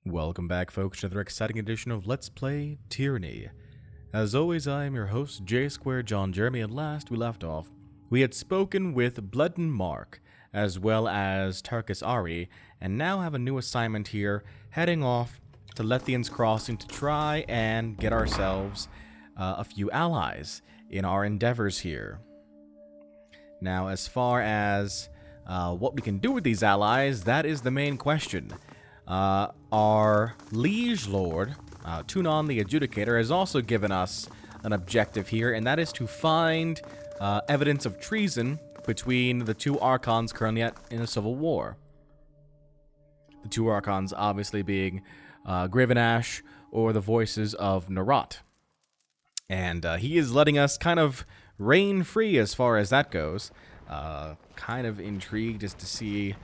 Welcome back, folks, to another exciting edition of Let's Play Tyranny. As always, I am your host, J Square John Jeremy, and last we left off, we had spoken with Bloodden Mark, as well as Tarkus Ari, and now have a new assignment here, heading off to Lethian's Crossing to try and get ourselves a few allies in our endeavors here. Now, as far as what we can do with these allies, that is the main question. Our Liege Lord, Tunon the Adjudicator, has also given us an objective here, and that is to find evidence of treason between the two Archons currently in a civil war. The two Archons obviously being Grivanash or the voices of Narot. And he is letting us kind of reign free as far as that goes. Kind of intrigued as to see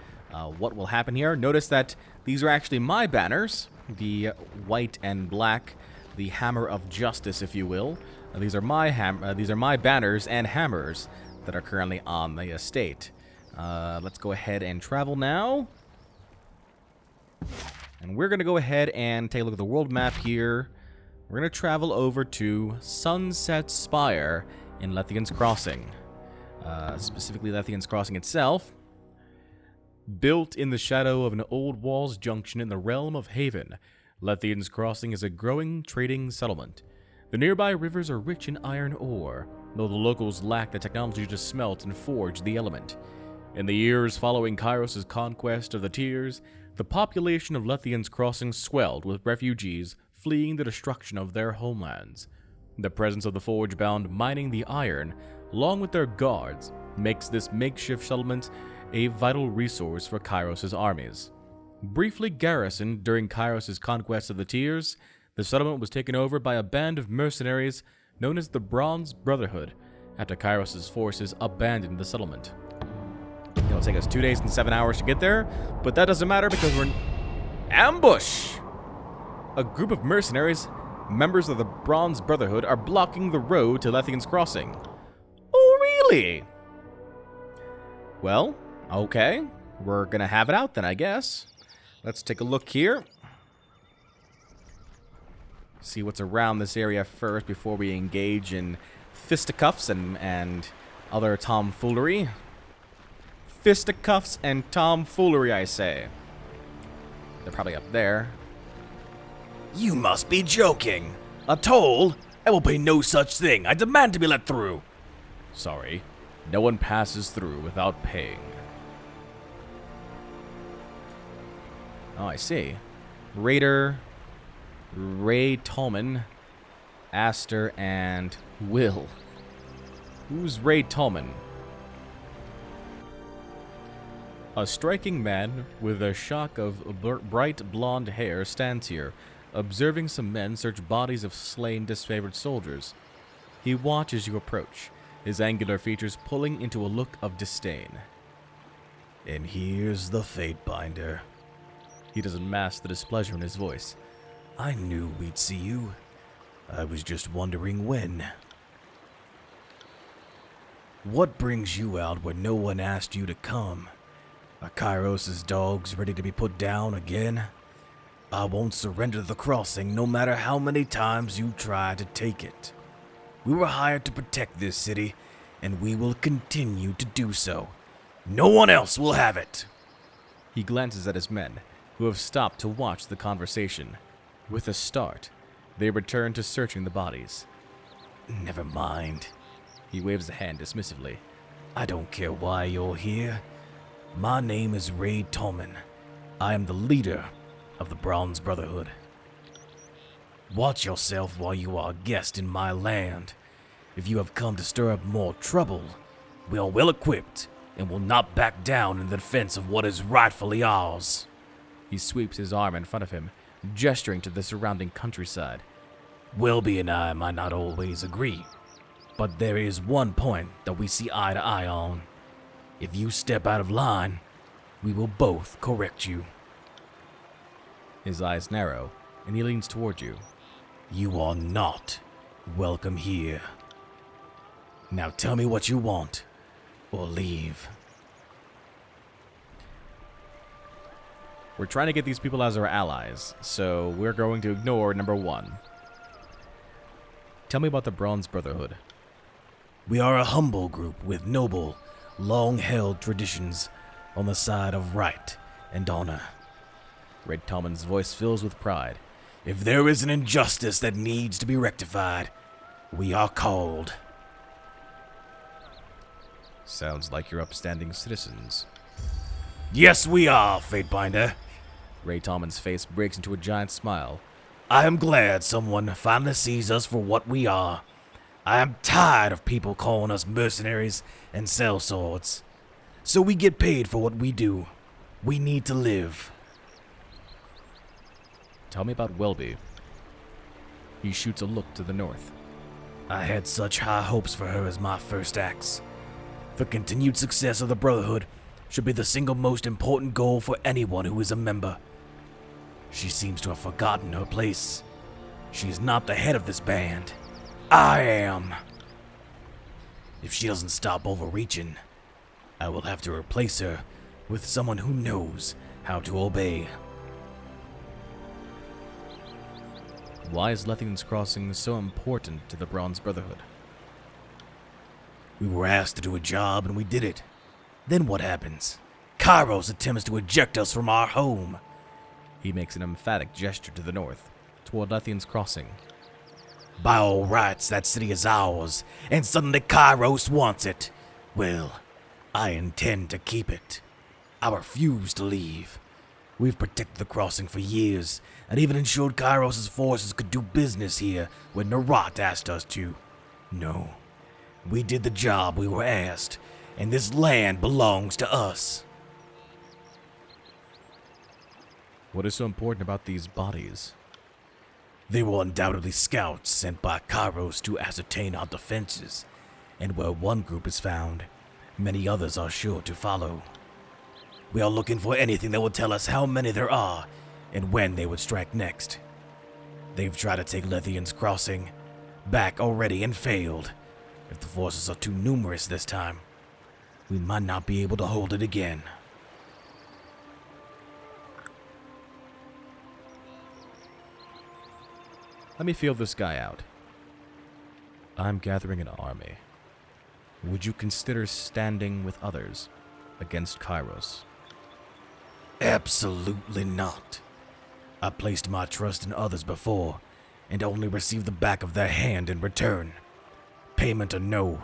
what will happen here. Notice that these are actually my banners, the white and black, the hammer of justice, if you will. These are my banners and hammers that are currently on the estate. Let's go ahead and travel now. And we're going to go ahead and take a look at the world map here. We're going to travel over to Sunset Spire in Lethian's Crossing. Specifically Lethian's Crossing itself. Built in the shadow of an old wall's junction in the realm of Haven, Lethian's Crossing is a growing trading settlement. The nearby rivers are rich in iron ore, though the locals lack the technology to smelt and forge the element. In the years following Kyros' conquest of the Tears, the population of Lethian's Crossing swelled with refugees fleeing the destruction of their homelands. The presence of the forge-bound mining the iron, along with their guards, makes this makeshift settlement a vital resource for Kyros' armies. Briefly garrisoned during Kyros' conquest of the Tears, the settlement was taken over by a band of mercenaries known as the Bronze Brotherhood, after Kyros' forces abandoned the settlement. It'll take us 2 days and 7 hours to get there, but that doesn't matter because we're in ambush! A group of mercenaries, members of the Bronze Brotherhood, are blocking the road to Lethian's Crossing. Oh, really? Well, okay, we're gonna have it out then, I guess. Let's take a look here. See what's around this area first before we engage in fisticuffs and other tomfoolery. Fisticuffs and tomfoolery, I say. They're probably up there. You must be joking. A toll? I will pay no such thing. I demand to be let through. Sorry, no one passes through without paying. Oh, I see. Raider, Ray Tolman, Aster, and Will. Who's Ray Tolman? A striking man with a shock of bright blonde hair stands here, observing some men search bodies of slain, disfavored soldiers. He watches you approach, his angular features pulling into a look of disdain. And here's the Fateinder. He doesn't mask the displeasure in his voice. I knew we'd see you. I was just wondering when. What brings you out when no one asked you to come? Are Kyros' dogs ready to be put down again? I won't surrender the crossing no matter how many times you try to take it. We were hired to protect this city, and we will continue to do so. No one else will have it. He glances at his men, who have stopped to watch the conversation. With a start, they return to searching the bodies. Never mind. He waves a hand dismissively. I don't care why you're here. My name is Ray Tolman. I am the leader of the Bronze Brotherhood. Watch yourself while you are a guest in my land. If you have come to stir up more trouble, we are well equipped and will not back down in the defense of what is rightfully ours. He sweeps his arm in front of him, gesturing to the surrounding countryside. Welby and I might not always agree, but there is one point that we see eye to eye on. If you step out of line, we will both correct you. His eyes narrow, and he leans toward you. You are not welcome here. Now tell me what you want, or leave. We're trying to get these people as our allies, so we're going to ignore number 1. Tell me about the Bronze Brotherhood. We are a humble group with noble, long-held traditions on the side of right and honor. Ray Tallman's voice fills with pride. If there is an injustice that needs to be rectified, we are called. Sounds like you're upstanding citizens. Yes, we are, Fateinder. Ray Tallman's face breaks into a giant smile. I am glad someone finally sees us for what we are. I am tired of people calling us mercenaries and sellswords. So we get paid for what we do. We need to live. Tell me about Welby. He shoots a look to the north. I had such high hopes for her as my first acts. The continued success of the Brotherhood should be the single most important goal for anyone who is a member. She seems to have forgotten her place. She is not the head of this band. I am. If she doesn't stop overreaching, I will have to replace her with someone who knows how to obey. Why is Lethian's Crossing so important to the Bronze Brotherhood? We were asked to do a job and we did it. Then what happens? Kyros attempts to eject us from our home. He makes an emphatic gesture to the north, toward Lethian's Crossing. By all rights, that city is ours, and suddenly Kyros wants it. Well, I intend to keep it. I refuse to leave. We've protected the crossing for years, and even ensured Kyros' forces could do business here when Narat asked us to. No, we did the job we were asked, and this land belongs to us. What is so important about these bodies? They were undoubtedly scouts sent by Kyros to ascertain our defenses, and where one group is found, many others are sure to follow. We are looking for anything that will tell us how many there are and when they would strike next. They've tried to take Lethian's Crossing back already and failed. If the forces are too numerous this time, we might not be able to hold it again. Let me feel this guy out. I'm gathering an army. Would you consider standing with others against Kyros? Absolutely not. I placed my trust in others before, and only received the back of their hand in return. Payment or no,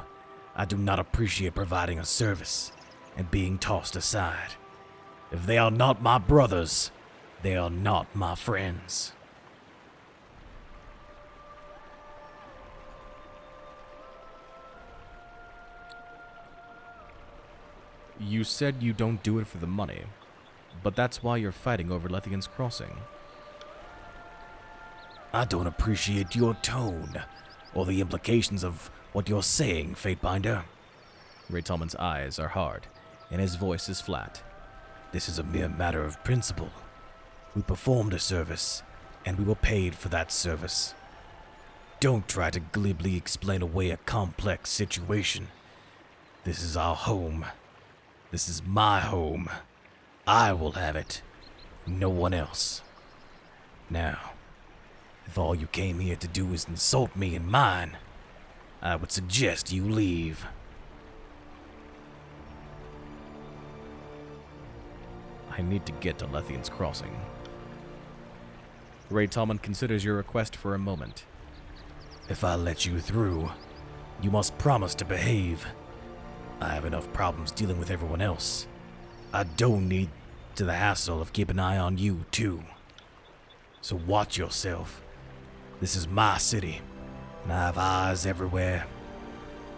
I do not appreciate providing a service and being tossed aside. If they are not my brothers, they are not my friends. You said you don't do it for the money, but that's why you're fighting over Lethian's Crossing. I don't appreciate your tone, or the implications of what you're saying, Fateinder. Ray Tallman's eyes are hard, and his voice is flat. This is a mere matter of principle. We performed a service, and we were paid for that service. Don't try to glibly explain away a complex situation. This is our home. This is my home. I will have it. No one else. Now, if all you came here to do is insult me and mine, I would suggest you leave. I need to get to Lethian's Crossing. Ray Tallman considers your request for a moment. If I let you through, you must promise to behave. I have enough problems dealing with everyone else. I don't need to the hassle of keeping an eye on you, too. So watch yourself. This is my city, and I have eyes everywhere.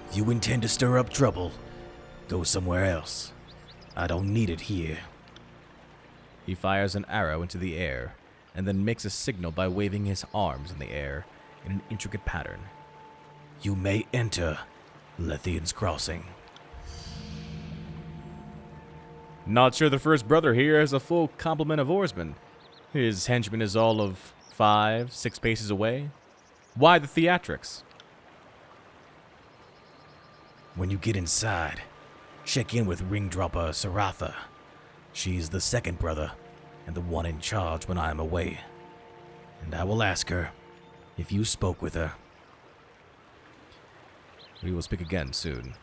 If you intend to stir up trouble, go somewhere else. I don't need it here. He fires an arrow into the air, and then makes a signal by waving his arms in the air in an intricate pattern. You may enter Lethian's Crossing. Not sure the first brother here has a full complement of oarsmen. His henchman is all of 5-6 paces away. Why the theatrics? When you get inside, check in with Ringdropper Saratha. She's the second brother, and the one in charge when I am away. And I will ask her if you spoke with her. We will speak again soon.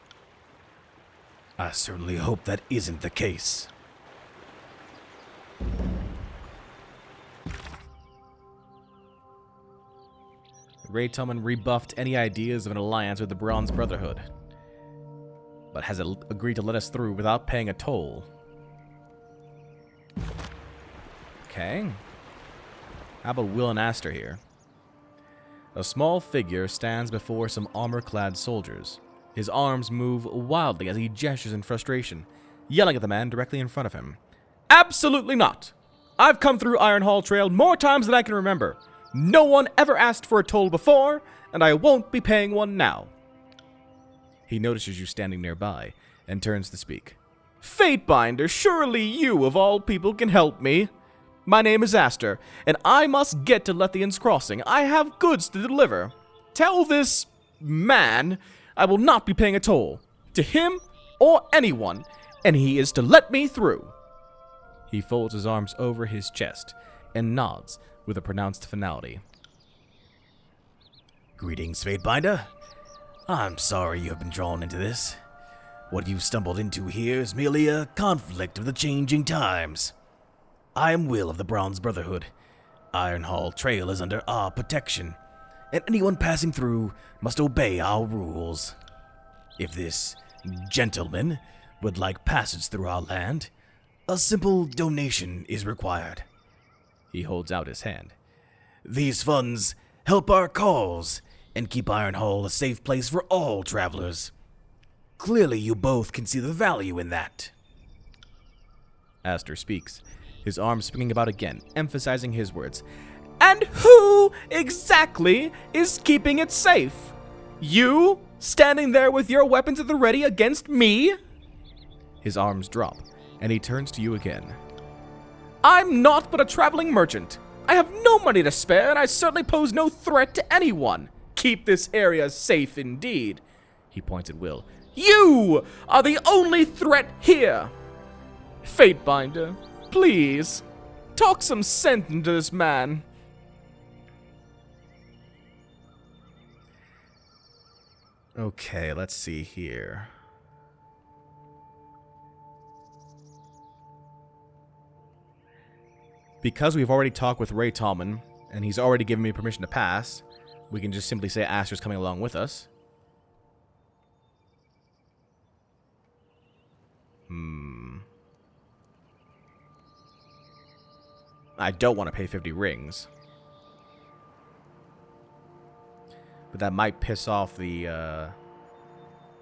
I certainly hope that isn't the case. Ray Tommen rebuffed any ideas of an alliance with the Bronze Brotherhood, but has agreed to let us through without paying a toll. Okay. How about Will and Aster here? A small figure stands before some armor-clad soldiers. His arms move wildly as he gestures in frustration, yelling at the man directly in front of him. Absolutely not! I've come through Ironhall Trail more times than I can remember. No one ever asked for a toll before, and I won't be paying one now. He notices you standing nearby and turns to speak. Fatebinder, surely you of all people can help me. My name is Aster, and I must get to Lethian's Crossing. I have goods to deliver. Tell this man I will not be paying a toll, to him or anyone, and he is to let me through. He folds his arms over his chest and nods with a pronounced finality. Greetings, Fatebinder. I'm sorry you have been drawn into this. What you've stumbled into here is merely a conflict of the changing times. I am Will of the Bronze Brotherhood. Ironhall Trail is under our protection, and anyone passing through must obey our rules. If this gentleman would like passage through our land, a simple donation is required. He holds out his hand. These funds help our cause and keep Ironhall a safe place for all travelers. Clearly you both can see the value in that. Aster speaks, his arms swinging about again, emphasizing his words. And who exactly is keeping it safe? You, standing there with your weapons at the ready against me? His arms drop, and he turns to you again. I'm not but a traveling merchant. I have no money to spare, and I certainly pose no threat to anyone. Keep this area safe indeed. He points at Will. You are the only threat here. Fatebinder, please, talk some sense into this man. Okay, let's see here. Because we've already talked with Ray Tommen, and he's already given me permission to pass, we can just simply say Aster's coming along with us. I don't want to pay 50 rings. But that might piss off the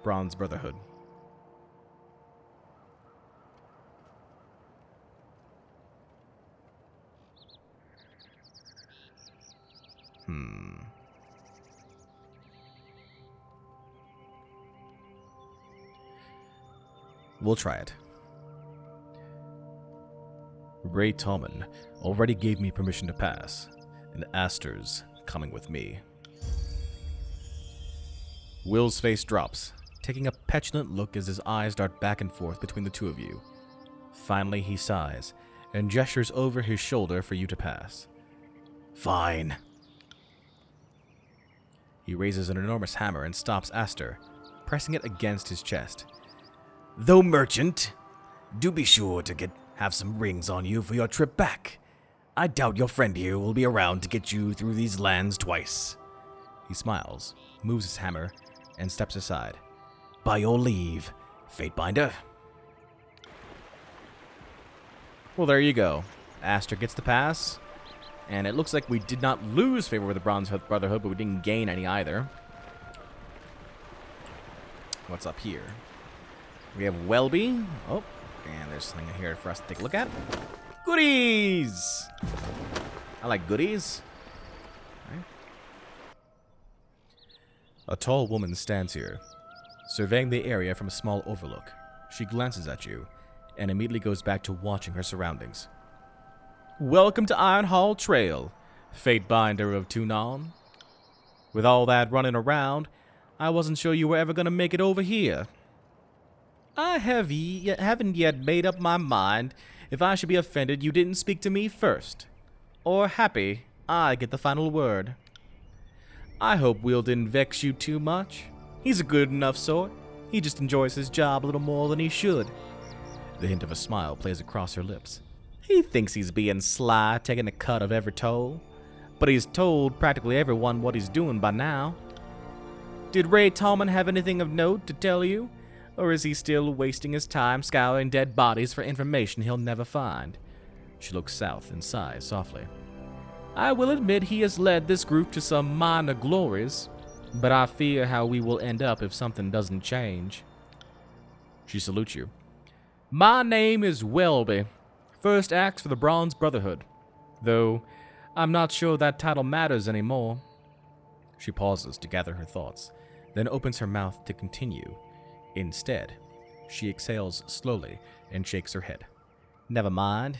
Bronze Brotherhood. We'll try it. Ray Tommen already gave me permission to pass, and Aster's coming with me. Will's face drops, taking a petulant look as his eyes dart back and forth between the two of you. Finally, he sighs and gestures over his shoulder for you to pass. Fine. He raises an enormous hammer and stops Aster, pressing it against his chest. Though merchant, do be sure to have some rings on you for your trip back. I doubt your friend here will be around to get you through these lands twice. He smiles, moves his hammer, and steps aside. By your leave, Fatebinder. Well, there you go. Aster gets the pass, and it looks like we did not lose favor with the Bronze Brotherhood, but we didn't gain any either. What's up here? We have Welby. Oh, and there's something here for us to take a look at. Goodies! I like goodies. Right. A tall woman stands here, surveying the area from a small overlook. She glances at you, and immediately goes back to watching her surroundings. Welcome to Ironhall Trail, Fatebinder of Tunon. With all that running around, I wasn't sure you were ever going to make it over here. I haven't yet made up my mind if I should be offended you didn't speak to me first. Or happy I get the final word. I hope Will didn't vex you too much. He's a good enough sort. He just enjoys his job a little more than he should. The hint of a smile plays across her lips. He thinks he's being sly, taking a cut of every toll. But he's told practically everyone what he's doing by now. Did Ray Tallman have anything of note to tell you? Or is he still wasting his time scouring dead bodies for information he'll never find? She looks south and sighs softly. I will admit he has led this group to some minor glories, but I fear how we will end up if something doesn't change. She salutes you. My name is Welby, first axe for the Bronze Brotherhood, though I'm not sure that title matters anymore. She pauses to gather her thoughts, then opens her mouth to continue. Instead, she exhales slowly and shakes her head. Never mind.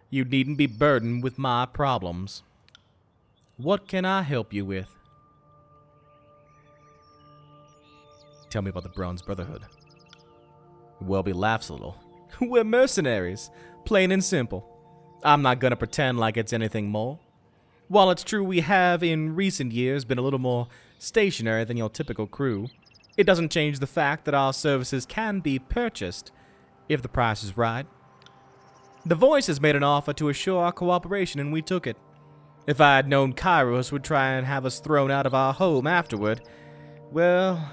You needn't be burdened with my problems. What can I help you with? Tell me about the Bronze Brotherhood. Welby laughs a little. We're mercenaries, plain and simple. I'm not gonna pretend like it's anything more. While it's true we have, in recent years, been a little more stationary than your typical crew, it doesn't change the fact that our services can be purchased, if the price is right. The Voice has made an offer to assure our cooperation, and we took it. If I had known Kyros would try and have us thrown out of our home afterward, well,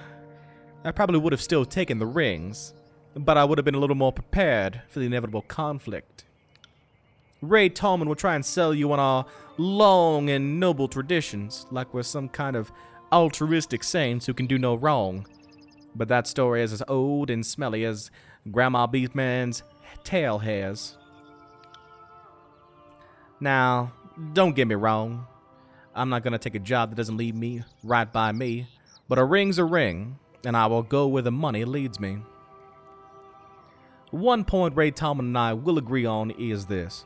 I probably would have still taken the rings, but I would have been a little more prepared for the inevitable conflict. Ray Tallman will try and sell you on our long and noble traditions, like we're some kind of altruistic saints who can do no wrong. But that story is as old and smelly as Grandma Beefman's tail hairs. Now, don't get me wrong. I'm not going to take a job that doesn't lead me right by me, but a ring's a ring, and I will go where the money leads me. One point Ray Tallman and I will agree on is this.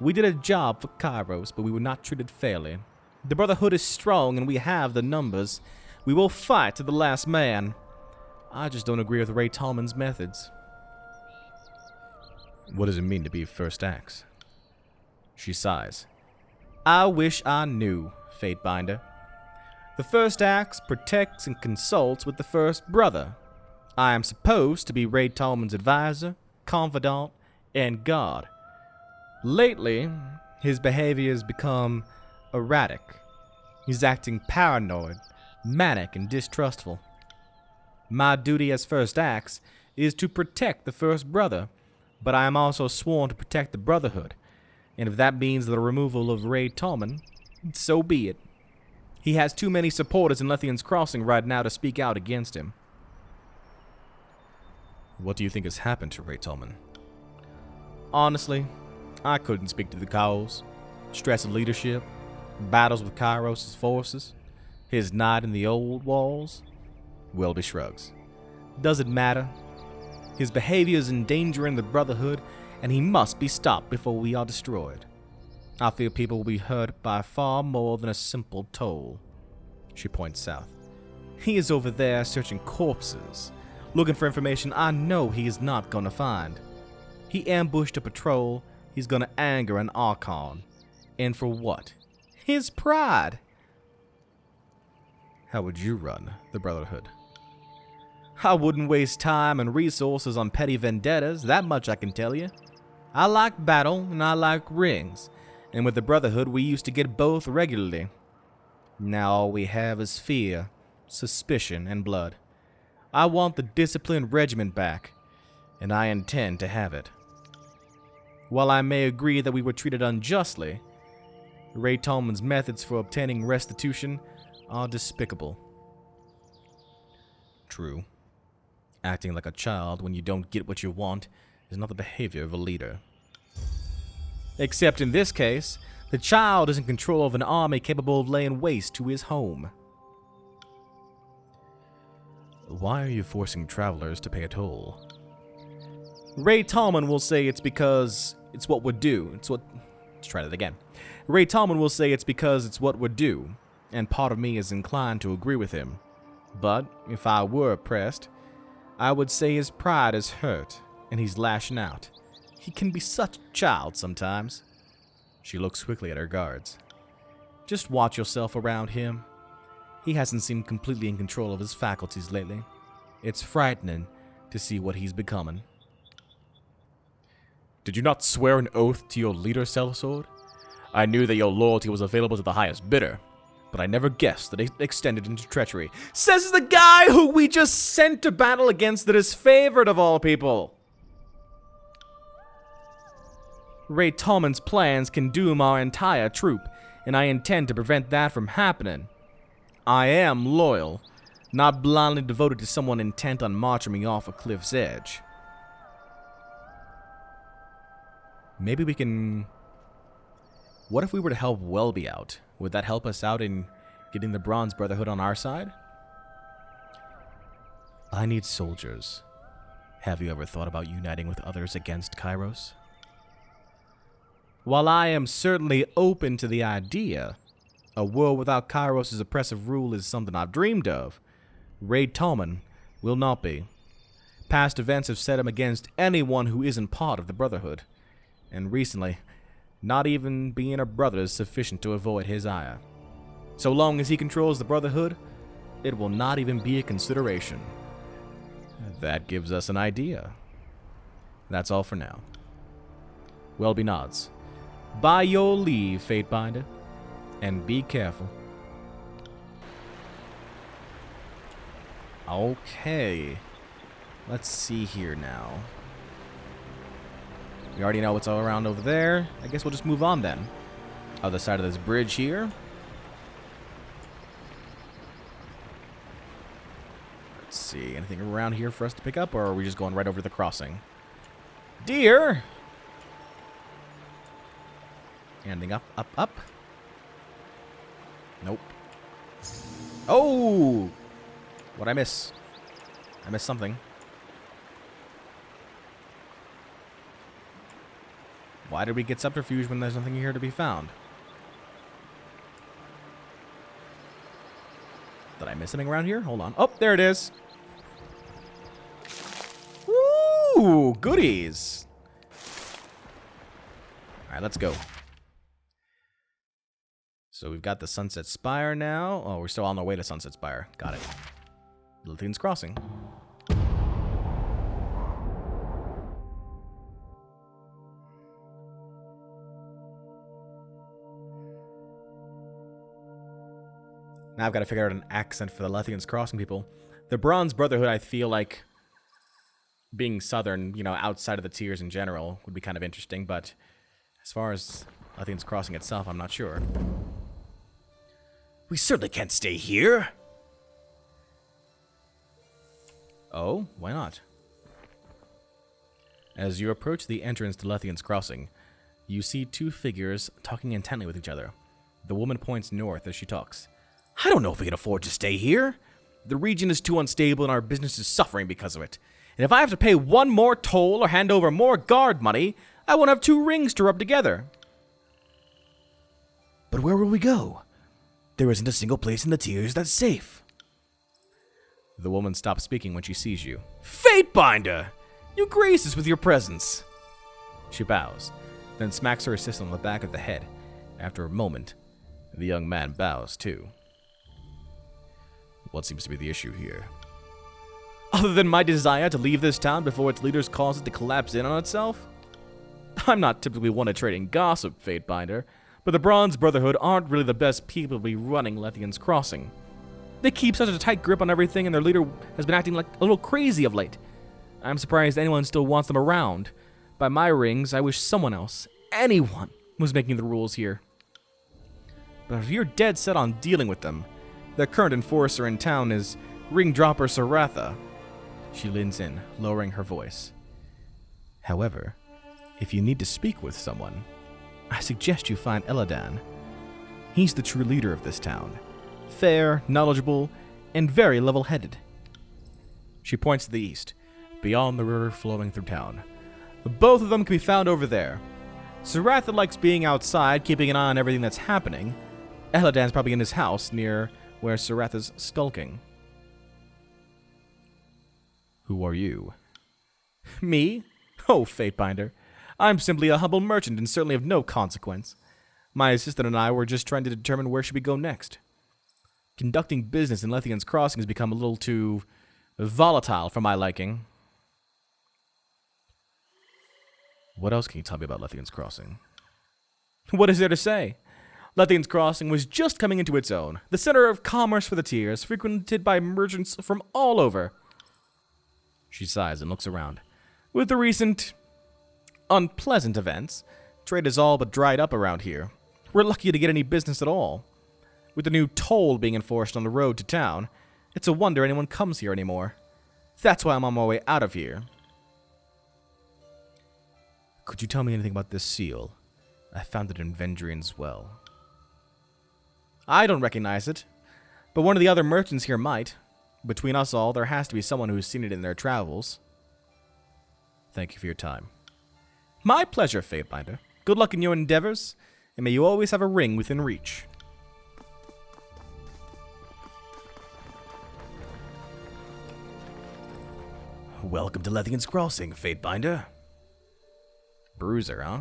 We did a job for Kyros, but we were not treated fairly. The Brotherhood is strong and we have the numbers. We will fight to the last man. I just don't agree with Ray Tallman's methods. What does it mean to be first axe? She sighs. I wish I knew, Fatebinder. The first axe protects and consults with the first brother. I am supposed to be Ray Tallman's advisor, confidant, and guard. Lately, his behavior has become erratic. He's acting paranoid, manic, and distrustful. My duty as first axe is to protect the first brother, but I am also sworn to protect the Brotherhood, and if that means the removal of Ray Tallman, so be it. He has too many supporters in Lethian's Crossing right now to speak out against him. What do you think has happened to Ray Tallman? Honestly, I couldn't speak to the cause. Stress of leadership, battles with Kyros' forces, his night in the old walls. Welby shrugs. Doesn't matter. His behavior is endangering the Brotherhood, and he must be stopped before we are destroyed. I feel people will be hurt by far more than a simple toll. She points south. He is over there searching corpses, looking for information I know he is not gonna find. He ambushed a patrol. He's gonna anger an Archon. And for what? His pride. How would you run the Brotherhood? I wouldn't waste time and resources on petty vendettas, that much I can tell you. I like battle and I like rings, and with the Brotherhood we used to get both regularly. Now all we have is fear, suspicion, and blood. I want the disciplined regiment back, and I intend to have it. While I may agree that we were treated unjustly, Ray Tallman's methods for obtaining restitution are despicable. True. Acting like a child when you don't get what you want is not the behavior of a leader. Except in this case, the child is in control of an army capable of laying waste to his home. Why are you forcing travelers to pay a toll? Ray Tallman will say it's because it's what we're due. Let's try that again. Ray Tallman will say it's because it's what we're due, and part of me is inclined to agree with him. But if I were oppressed, I would say his pride is hurt, and he's lashing out. He can be such a child sometimes. She looks quickly at her guards. Just watch yourself around him. He hasn't seemed completely in control of his faculties lately. It's frightening to see what he's becoming. Did you not swear an oath to your leader, Sellsword? I knew that your loyalty was available to the highest bidder, but I never guessed that it extended into treachery. Says the guy who we just sent to battle against that is favored of all people. Ray Tolman's plans can doom our entire troop, and I intend to prevent that from happening. I am loyal, not blindly devoted to someone intent on marching me off a cliff's edge. Maybe we can... What if we were to help Welby out? Would that help us out in getting the Bronze Brotherhood on our side? I need soldiers. Have you ever thought about uniting with others against Kyros? While I am certainly open to the idea, a world without Kyros' oppressive rule is something I've dreamed of. Ray Tolman will not be. Past events have set him against anyone who isn't part of the Brotherhood. And recently, not even being a brother is sufficient to avoid his ire. So long as he controls the Brotherhood, it will not even be a consideration. That gives us an idea. That's all for now. Welby nods. By your leave, Fatebinder, and be careful. Okay. Let's see here now. We already know what's all around over there. I guess we'll just move on then. Other side of this bridge here. Let's see. Anything around here for us to pick up, or are we just going right over the crossing? Deer! Anything up, up, up? Nope. Oh! What'd I miss? I missed something. Why did we get subterfuge when there's nothing here to be found? Did I miss anything around here? Hold on. Oh, there it is. Ooh, goodies. All right, let's go. So we've got the Sunset Spire now. Oh, we're still on our way to Sunset Spire. Got it. Lethian's Crossing. Now I've got to figure out an accent for the Lethian's Crossing people. The Bronze Brotherhood, I feel like, being southern, you know, outside of the tiers in general, would be kind of interesting, but as far as Lethian's Crossing itself, I'm not sure. We certainly can't stay here. Oh, why not? As you approach the entrance to Lethian's Crossing, you see two figures talking intently with each other. The woman points north as she talks. I don't know if we can afford to stay here. The region is too unstable and our business is suffering because of it. And if I have to pay one more toll or hand over more guard money, I won't have two rings to rub together. But where will we go? There isn't a single place in the tiers that's safe. The woman stops speaking when she sees you. Fatebinder! You grace us with your presence. She bows, then smacks her assistant on the back of the head. After a moment, the young man bows too. What seems to be the issue here? Other than my desire to leave this town before its leaders cause it to collapse in on itself? I'm not typically one to trading gossip, Fatebinder, but the Bronze Brotherhood aren't really the best people to be running Lethian's Crossing. They keep such a tight grip on everything, and their leader has been acting like a little crazy of late. I'm surprised anyone still wants them around. By my rings, I wish someone else, anyone, was making the rules here. But if you're dead set on dealing with them, the current enforcer in town is Ring Dropper Saratha. She leans in, lowering her voice. However, if you need to speak with someone, I suggest you find Eladan. He's the true leader of this town. Fair, knowledgeable, and very level-headed. She points to the east, beyond the river flowing through town. Both of them can be found over there. Saratha likes being outside, keeping an eye on everything that's happening. Eladan's probably in his house, near where Saratha's skulking. Who are you? Me? Oh, Fatebinder. I'm simply a humble merchant and certainly of no consequence. My assistant and I were just trying to determine where should we go next. Conducting business in Lethian's Crossing has become a little too volatile for my liking. What else can you tell me about Lethian's Crossing? What is there to say? Lethian's Crossing was just coming into its own, the center of commerce for the Tiers, frequented by merchants from all over. She sighs and looks around. With the recent unpleasant events, trade has all but dried up around here. We're lucky to get any business at all. With the new toll being enforced on the road to town, it's a wonder anyone comes here anymore. That's why I'm on my way out of here. Could you tell me anything about this seal? I found it in Vendrian's well. I don't recognize it, but one of the other merchants here might. Between us all, there has to be someone who's seen it in their travels. Thank you for your time. My pleasure, Fateinder. Good luck in your endeavors, and may you always have a ring within reach. Welcome to Lethian's Crossing, Fateinder. Bruiser, huh?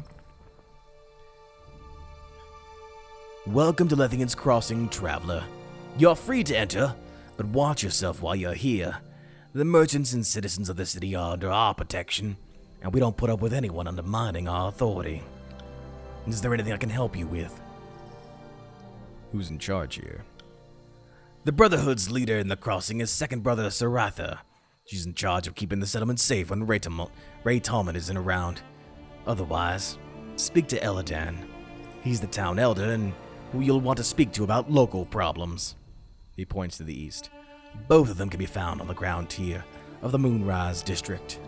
Welcome to Lethian's Crossing, traveler. You're free to enter, but watch yourself while you're here. The merchants and citizens of the city are under our protection, and we don't put up with anyone undermining our authority. Is there anything I can help you with? Who's in charge here? The Brotherhood's leader in the crossing is second brother Saratha. She's in charge of keeping the settlement safe when Ray Tallman isn't around. Otherwise, speak to Eladan. He's the town elder and who you'll want to speak to about local problems. He points to the east. Both of them can be found on the ground tier of the Moonrise District.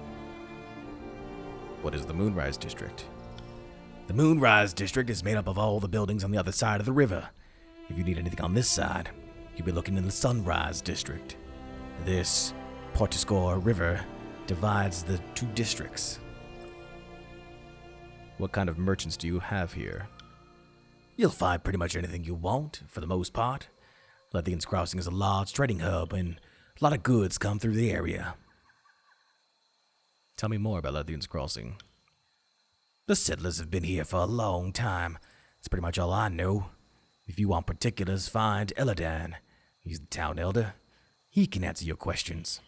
What is the Moonrise District? The Moonrise District is made up of all the buildings on the other side of the river. If you need anything on this side, you'll be looking in the Sunrise District. This Portiscore River divides the two districts. What kind of merchants do you have here? You'll find pretty much anything you want, for the most part. Lethian's Crossing is a large trading hub, and a lot of goods come through the area. Tell me more about Lethian's Crossing. The settlers have been here for a long time. That's pretty much all I know. If you want particulars, find Eladan. He's the town elder. He can answer your questions.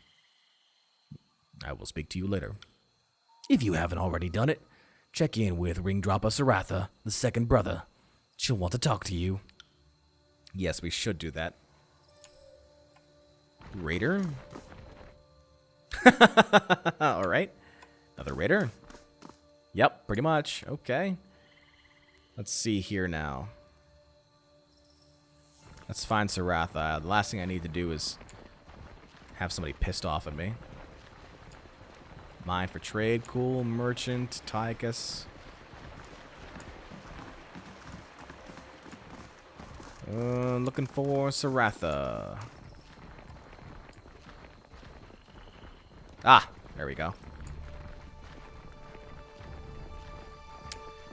I will speak to you later. If you haven't already done it, check in with Ringdropper Saratha, the second brother. She'll want to talk to you. Yes, we should do that. Raider? Alright. Another raider? Yep, pretty much. Okay. Let's see here now. Let's find Saratha. The last thing I need to do is have somebody pissed off at me. Mine for trade, cool. Merchant, Tychus. Looking for Saratha. Ah, there we go.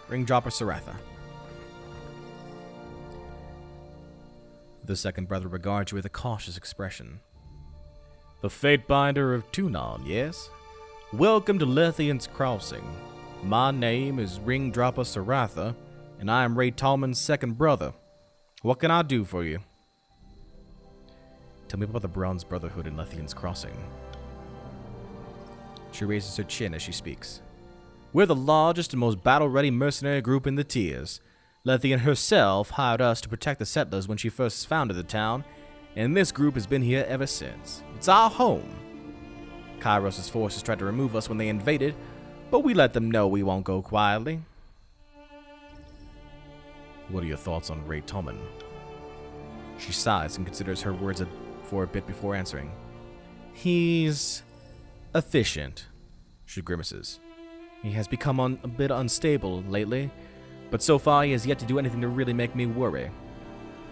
Ring dropper Saratha. The second brother regards you with a cautious expression. The Fatebinder of Tunon, yes? Welcome to Lethian's Crossing. My name is Ring Dropper Saratha, and I am Ray Tallman's second brother. What can I do for you? Tell me about the Bronze Brotherhood in Lethian's Crossing. She raises her chin as she speaks. We're the largest and most battle-ready mercenary group in the Tiers. Lethian herself hired us to protect the settlers when she first founded the town, and this group has been here ever since. It's our home. Kyros' forces tried to remove us when they invaded, but we let them know we won't go quietly. What are your thoughts on Ray Tallman? She sighs and considers her words for a bit before answering. He's efficient, she grimaces. He has become a bit unstable lately, but so far he has yet to do anything to really make me worry.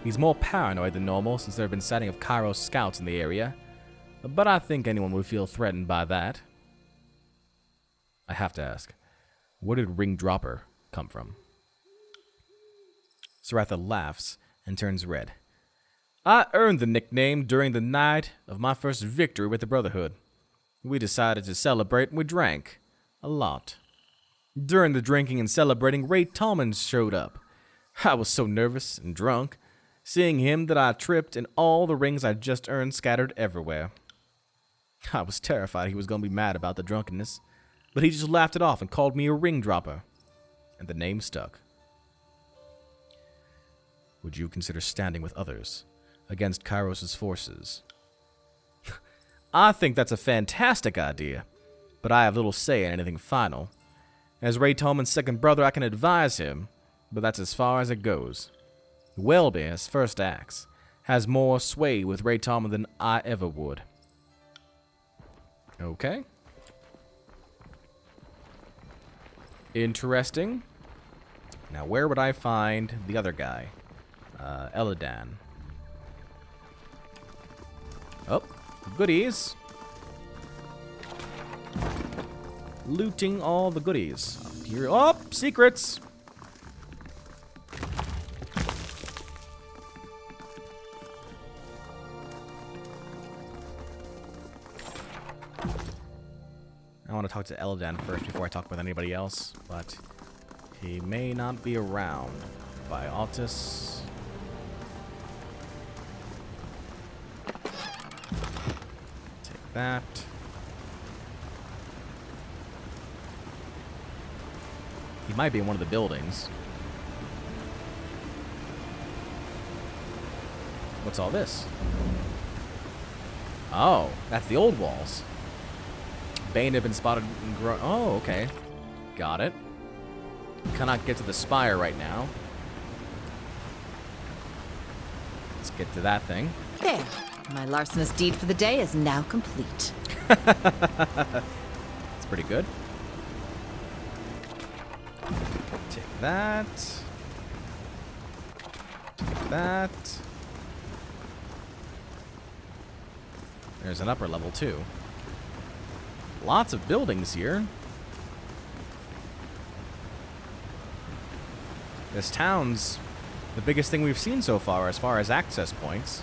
He's more paranoid than normal since there have been sighting of Kyros scouts in the area, but I think anyone would feel threatened by that. I have to ask, where did Ring Dropper come from? Saratha laughs and turns red. I earned the nickname during the night of my first victory with the Brotherhood. We decided to celebrate and we drank. A lot. During the drinking and celebrating, Ray Tallman showed up. I was so nervous and drunk, seeing him, that I tripped and all the rings I'd just earned scattered everywhere. I was terrified he was going to be mad about the drunkenness, but he just laughed it off and called me a ring dropper. And the name stuck. Would you consider standing with others against Kyros' forces? I think that's a fantastic idea, but I have little say in anything final. As Ray Tallman's second brother, I can advise him, but that's as far as it goes. Welby, as first axe, has more sway with Ray Tallman than I ever would. Okay. Interesting. Now, where would I find the other guy? Eladan. Oh, goodies. Looting all the goodies. Up here. Oh, secrets. I want to talk to Eladan first before I talk with anybody else, but he may not be around. By Altus. Take that. He might be in one of the buildings. What's all this? Oh, that's the old walls. Bane had been spotted and grown. Oh, okay. Got it. Cannot get to the spire right now. Let's get to that thing. There. My larcenous deed for the day is now complete. It's pretty good. Take that. Take that. There's an upper level, too. Lots of buildings here. This town's the biggest thing we've seen so far as access points.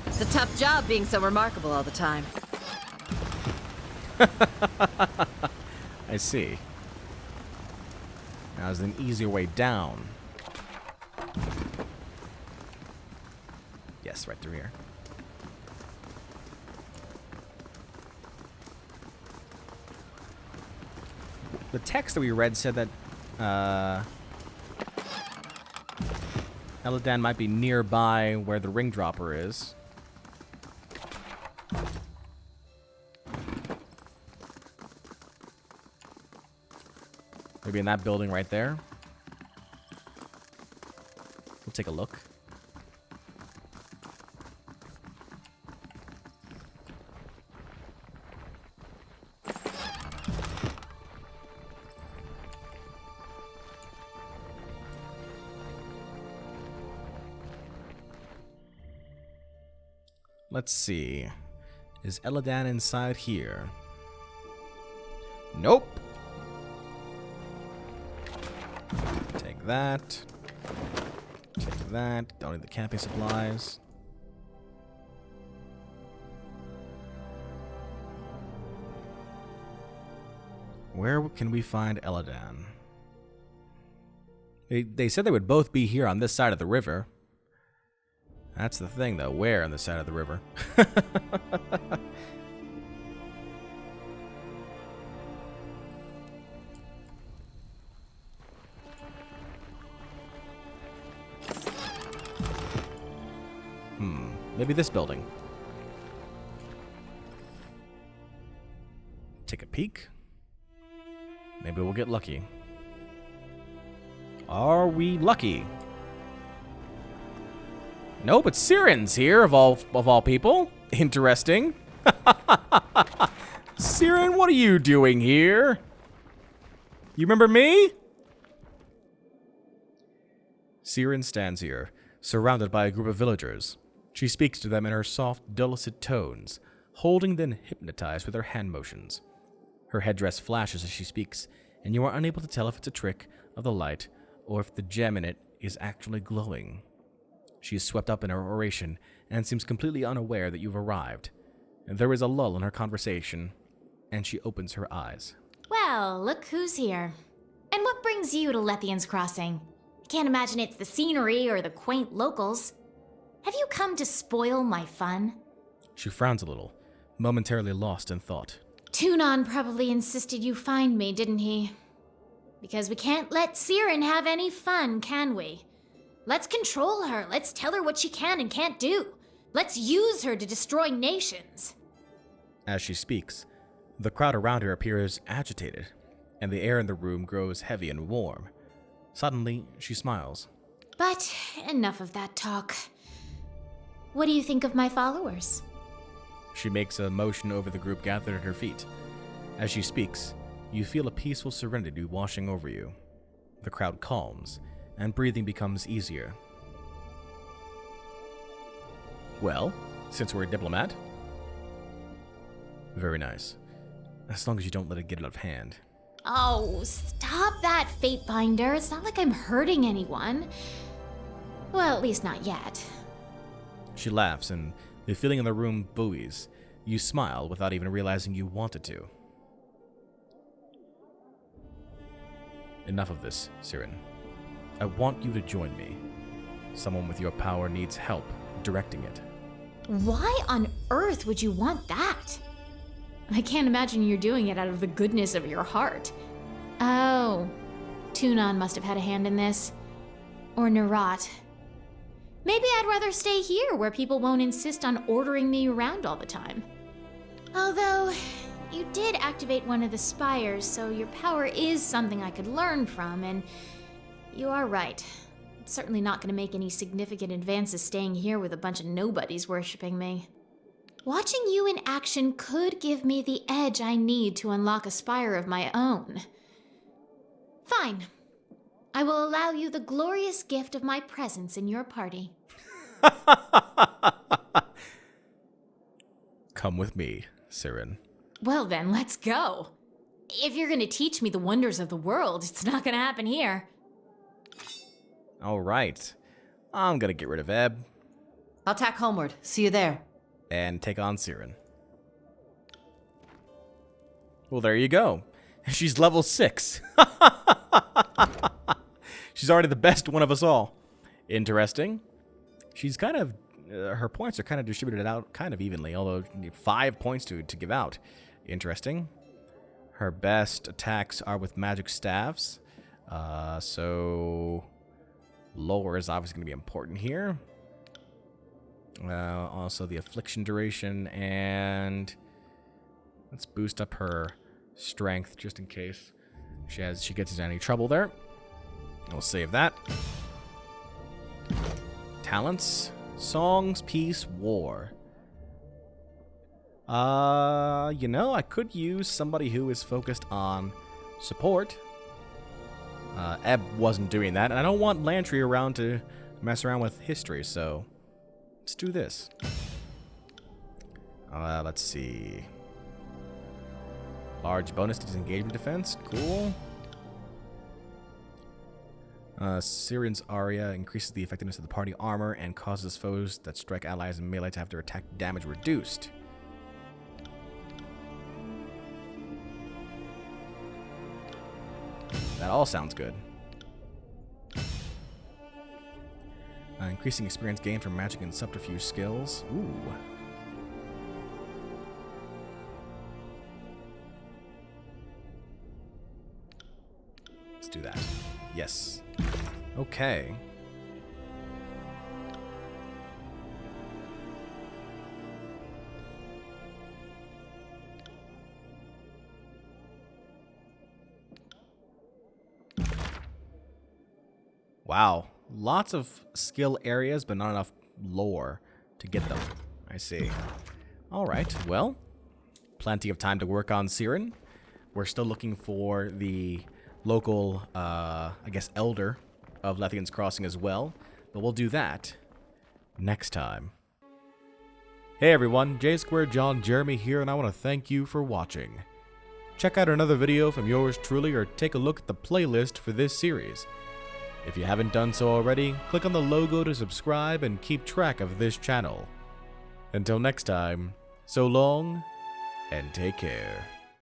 It's a tough job being so remarkable all the time. I see. Now there's an easier way down. Yes, right through here. The text that we read said that Eladan might be nearby where the ring dropper is. Maybe in that building right there. We'll take a look. Let's see. Is Eladan inside here? Nope. Take that. Take that. Don't need the camping supplies. Where can we find Eladan? They said they would both be here on this side of the river. That's the thing, though. Where on the side of the river? Maybe this building. Take a peek. Maybe we'll get lucky. Are we lucky? No, but Siren's here, of all people. Interesting. Siren, what are you doing here? You remember me? Siren stands here, surrounded by a group of villagers. She speaks to them in her soft, dulcet tones, holding them hypnotized with her hand motions. Her headdress flashes as she speaks, and you are unable to tell if it's a trick of the light or if the gem in it is actually glowing. She is swept up in her oration and seems completely unaware that you've arrived. There is a lull in her conversation, and she opens her eyes. Well, look who's here. And what brings you to Lethian's Crossing? Can't imagine it's the scenery or the quaint locals. Have you come to spoil my fun? She frowns a little, momentarily lost in thought. Tunon probably insisted you find me, didn't he? Because we can't let Siren have any fun, can we? Let's control her. Let's tell her what she can and can't do. Let's use her to destroy nations. As she speaks, the crowd around her appears agitated, and the air in the room grows heavy and warm. Suddenly, she smiles. But enough of that talk. What do you think of my followers? She makes a motion over the group gathered at her feet. As she speaks, you feel a peaceful serenity washing over you. The crowd calms, and breathing becomes easier. Well, since we're a diplomat. Very nice. As long as you don't let it get out of hand. Oh, stop that, Fateinder. It's not like I'm hurting anyone. Well, at least not yet. She laughs, and the feeling in the room buoys. You smile without even realizing you wanted to. Enough of this, Siren. I want you to join me. Someone with your power needs help directing it. Why on earth would you want that? I can't imagine you're doing it out of the goodness of your heart. Oh, Tunon must have had a hand in this. Or Nerat. Maybe I'd rather stay here where people won't insist on ordering me around all the time. Although, you did activate one of the spires, so your power is something I could learn from, and you are right. I'm certainly not going to make any significant advances staying here with a bunch of nobodies worshipping me. Watching you in action could give me the edge I need to unlock a spire of my own. Fine. I will allow you the glorious gift of my presence in your party. Come with me, Siren. Well then, let's go. If you're going to teach me the wonders of the world, it's not going to happen here. All right. I'm gonna get rid of Ebb I'll tack homeward. See you there. and take on Siren. Well, there you go. She's level 6. She's already the best one of us all. Interesting. She's kind of... her points are kind of distributed out kind of evenly, although 5 points to give out. Interesting. Her best attacks are with magic staffs. So... lore is obviously going to be important here. Also the affliction duration, and... let's boost up her strength just in case she gets into any trouble there. We'll save that. Talents, songs, peace, war. You know, I could use somebody who is focused on support. Ebb wasn't doing that, and I don't want Lantry around to mess around with history, so let's do this. Let's see. Large bonus to disengagement defense. Cool. Siren's Aria increases the effectiveness of the party armor and causes foes that strike allies in melee to have their attack damage reduced. That all sounds good. Increasing experience gained from magic and subterfuge skills. Ooh. Let's do that. Yes. Okay. Wow. Lots of skill areas, but not enough lore to get them. I see. Alright, well, plenty of time to work on Siren. We're still looking for the local, I guess, elder of Lethian's Crossing as well. But we'll do that next time. Hey everyone, J2John Jeremy here, and I want to thank you for watching. Check out another video from yours truly, or take a look at the playlist for this series. If you haven't done so already, click on the logo to subscribe and keep track of this channel. Until next time, so long, and take care.